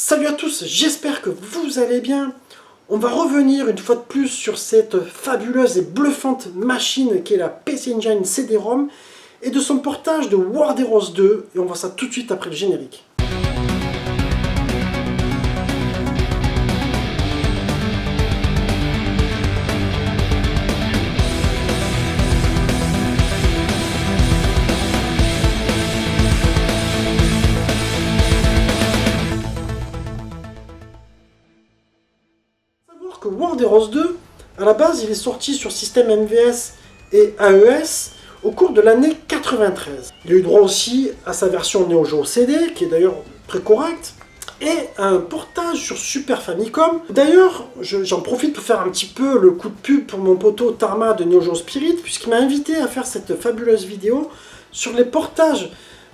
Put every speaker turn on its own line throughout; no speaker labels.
Salut à tous, j'espère que vous allez bien. On va revenir une fois de plus sur cette fabuleuse et bluffante machine qu'est la PC Engine CD-ROM et de son portage de World Heroes 2, et on voit ça tout de suite après le générique. Que World Heroes 2, à la base, il est sorti sur système MVS et AES au cours de l'année 93. Il a eu droit aussi à sa version Neo Geo CD, qui est d'ailleurs très correcte, et à un portage sur Super Famicom. D'ailleurs, j'en profite pour faire un petit peu le coup de pub pour mon poteau Tarma de Neo Geo Spirit, puisqu'il m'a invité à faire cette fabuleuse vidéo sur les portages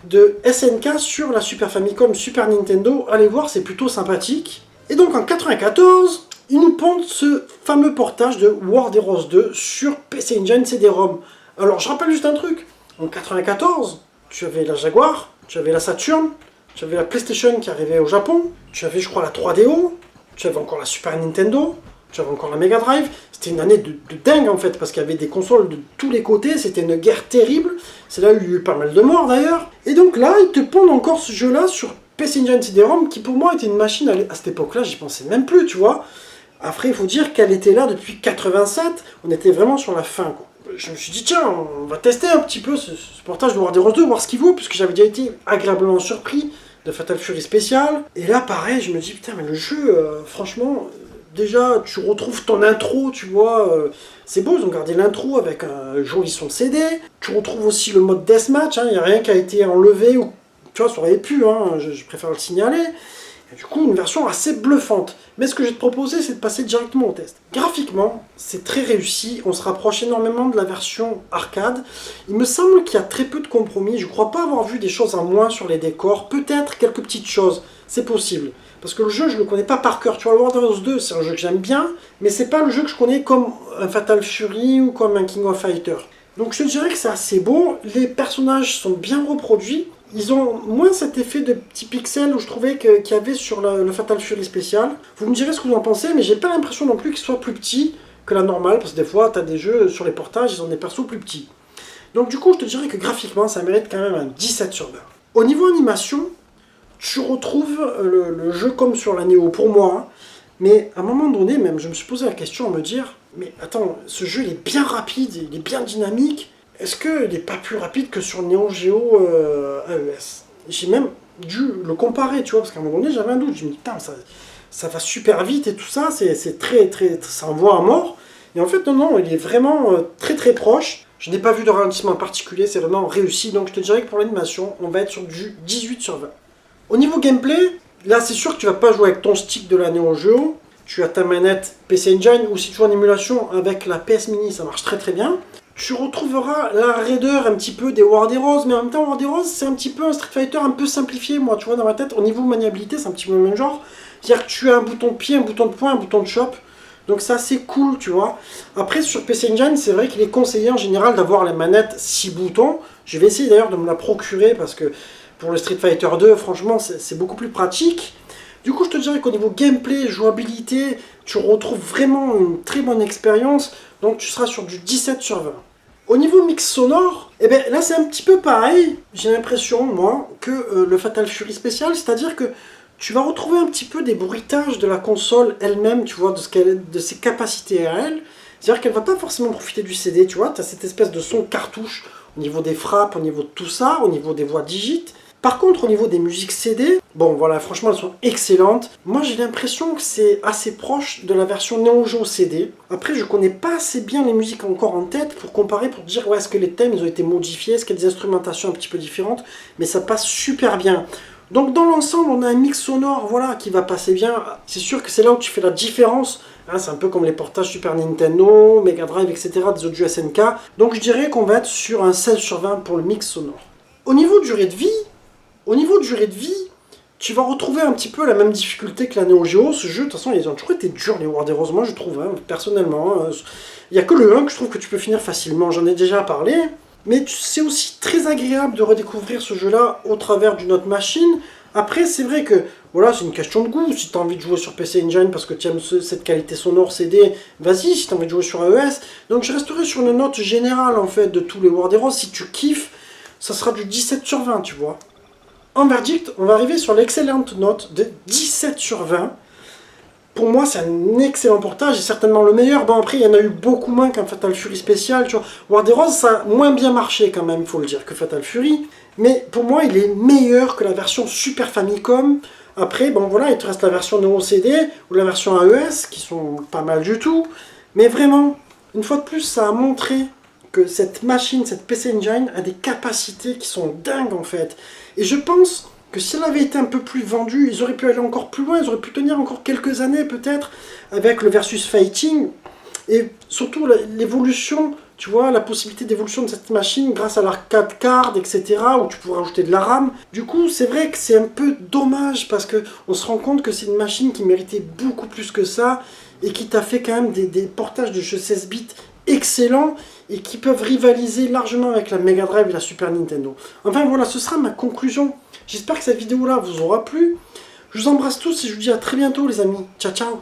de SNK sur la Super Famicom, Super Nintendo. Allez voir, c'est plutôt sympathique. Et donc en 94, ils nous pondent ce fameux portage de World Heroes 2 sur PC Engine CD-ROM. Alors je rappelle juste un truc, en 94, tu avais la Jaguar, tu avais la Saturn, tu avais la PlayStation qui arrivait au Japon, tu avais je crois la 3DO, tu avais encore la Super Nintendo, tu avais encore la Mega Drive. C'était une année de dingue en fait, parce qu'il y avait des consoles de tous les côtés, c'était une guerre terrible. C'est là où il y a eu pas mal de morts d'ailleurs. Et donc là, ils te pondent encore ce jeu-là sur PC Engine CD-ROM, qui pour moi était une machine, à cette époque-là, j'y pensais même plus, tu vois. Après, il faut dire qu'elle était là depuis 87, on était vraiment sur la fin, quoi. Je me suis dit, tiens, on va tester un petit peu ce portage de World Heroes 2, voir ce qu'il vaut, puisque j'avais déjà été agréablement surpris de Fatal Fury Special. Et là, pareil, je me dis, putain, mais le jeu, franchement, déjà, tu retrouves ton intro, tu vois, c'est beau, ils ont gardé l'intro avec un joli son CD. Tu retrouves aussi le mode Deathmatch, il n'y a rien qui a été enlevé, ou tu vois, ça aurait pu, je préfère le signaler. Et du coup, une version assez bluffante. Mais ce que je vais te proposer, c'est de passer directement au test. Graphiquement, c'est très réussi. On se rapproche énormément de la version arcade. Il me semble qu'il y a très peu de compromis. Je ne crois pas avoir vu des choses en moins sur les décors. Peut-être quelques petites choses. C'est possible. Parce que le jeu, je ne le connais pas par cœur. Tu vois, le World Heroes 2, c'est un jeu que j'aime bien. Mais c'est pas le jeu que je connais comme un Fatal Fury ou comme un King of Fighters. Donc je dirais que c'est assez beau. Les personnages sont bien reproduits. Ils ont moins cet effet de petits pixels où je trouvais qu'il y avait sur le Fatal Fury spécial. Vous me direz ce que vous en pensez, mais j'ai pas l'impression non plus qu'ils soient plus petits que la normale, parce que des fois, tu as des jeux sur les portages, ils ont des persos plus petits. Donc du coup, je te dirais que graphiquement, ça mérite quand même un 17 sur 20. Au niveau animation, tu retrouves le jeu comme sur la Neo, pour moi. Mais à un moment donné, même, je me suis posé la question à me dire, mais attends, ce jeu, il est bien rapide, il est bien dynamique. Est-ce qu'il n'est pas plus rapide que sur Neo Geo AES? J'ai même dû le comparer, tu vois, parce qu'à un moment donné, j'avais un doute. Je me dis, putain, ça va super vite et tout ça, c'est très, ça envoie à mort. Et en fait, non, il est vraiment très, très proche. Je n'ai pas vu de ralentissement particulier, c'est vraiment réussi. Donc, je te dirais que pour l'animation, on va être sur du 18 sur 20. Au niveau gameplay, là, c'est sûr que tu vas pas jouer avec ton stick de la Neo Geo. Tu as ta manette PC Engine, ou si tu joues en émulation avec la PS Mini, ça marche très, très bien. Tu retrouveras la raideur un petit peu des World Heroes, mais en même temps, World Heroes, c'est un petit peu un Street Fighter un peu simplifié, moi, tu vois, dans ma tête. Au niveau maniabilité, c'est un petit peu le même genre. C'est-à-dire que tu as un bouton de pied, un bouton de poing, un bouton de shop. Donc c'est assez cool, tu vois. Après, sur PC Engine, c'est vrai qu'il est conseillé en général d'avoir les manettes 6 boutons. Je vais essayer d'ailleurs de me la procurer, parce que pour le Street Fighter 2, franchement, c'est beaucoup plus pratique. Du coup, je te dirais qu'au niveau gameplay, jouabilité, tu retrouves vraiment une très bonne expérience. Donc tu seras sur du 17 sur 20. Au niveau mix sonore, eh ben, là c'est un petit peu pareil, j'ai l'impression, moi, que le Fatal Fury spécial. C'est-à-dire que tu vas retrouver un petit peu des bruitages de la console elle-même, tu vois, de ses capacités à elle. C'est-à-dire qu'elle ne va pas forcément profiter du CD, tu vois. Tu as cette espèce de son cartouche au niveau des frappes, au niveau de tout ça, au niveau des voix digites. Par contre, au niveau des musiques CD, bon voilà, franchement, elles sont excellentes. Moi, j'ai l'impression que c'est assez proche de la version Neo Geo CD. Après, je connais pas assez bien les musiques encore en tête pour comparer, pour dire, ouais, est-ce que les thèmes, ils ont été modifiés, est-ce qu'il y a des instrumentations un petit peu différentes, mais ça passe super bien. Donc, dans l'ensemble, on a un mix sonore, voilà, qui va passer bien. C'est sûr que c'est là où tu fais la différence. C'est un peu comme les portages Super Nintendo, Mega Drive, etc., des autres jeux SNK. Donc, je dirais qu'on va être sur un 16 sur 20 pour le mix sonore. Au niveau durée de vie, tu vas retrouver un petit peu la même difficulté que la Neo Geo. Ce jeu, de toute façon, ils ont toujours été durs, les World Heroes, moi je trouve, personnellement. Il n'y a que le 1 que je trouve que tu peux finir facilement, j'en ai déjà parlé. Mais c'est aussi très agréable de redécouvrir ce jeu-là au travers d'une autre machine, Après, c'est vrai que voilà, c'est une question de goût. Si tu as envie de jouer sur PC Engine parce que tu aimes cette qualité sonore CD, vas-y. Si tu as envie de jouer sur AES. Donc je resterai sur une note générale en fait de tous les War Heroes. Si tu kiffes, ça sera du 17 sur 20, tu vois. En verdict, on va arriver sur l'excellente note de 17 sur 20. Pour moi, c'est un excellent portage et certainement le meilleur. Bon, après, il y en a eu beaucoup moins qu'un Fatal Fury spécial. Tu vois. War Heroes, ça a moins bien marché quand même, il faut le dire, que Fatal Fury. Mais pour moi, il est meilleur que la version Super Famicom. Après, bon voilà, il te reste la version Neo CD ou la version AES, qui sont pas mal du tout. Mais vraiment, une fois de plus, ça a montré que cette machine, cette PC Engine, a des capacités qui sont dingues en fait. Et je pense que si elle avait été un peu plus vendue, ils auraient pu aller encore plus loin, ils auraient pu tenir encore quelques années peut-être, avec le versus fighting, et surtout l'évolution, tu vois, la possibilité d'évolution de cette machine grâce à l'arcade card, etc., où tu pourrais ajouter de la RAM. Du coup, c'est vrai que c'est un peu dommage, parce que on se rend compte que c'est une machine qui méritait beaucoup plus que ça, et qui t'a fait quand même des portages de jeux 16 bits excellents, et qui peuvent rivaliser largement avec la Mega Drive et la Super Nintendo. Enfin voilà, ce sera ma conclusion. J'espère que cette vidéo-là vous aura plu. Je vous embrasse tous et je vous dis à très bientôt les amis. Ciao ciao.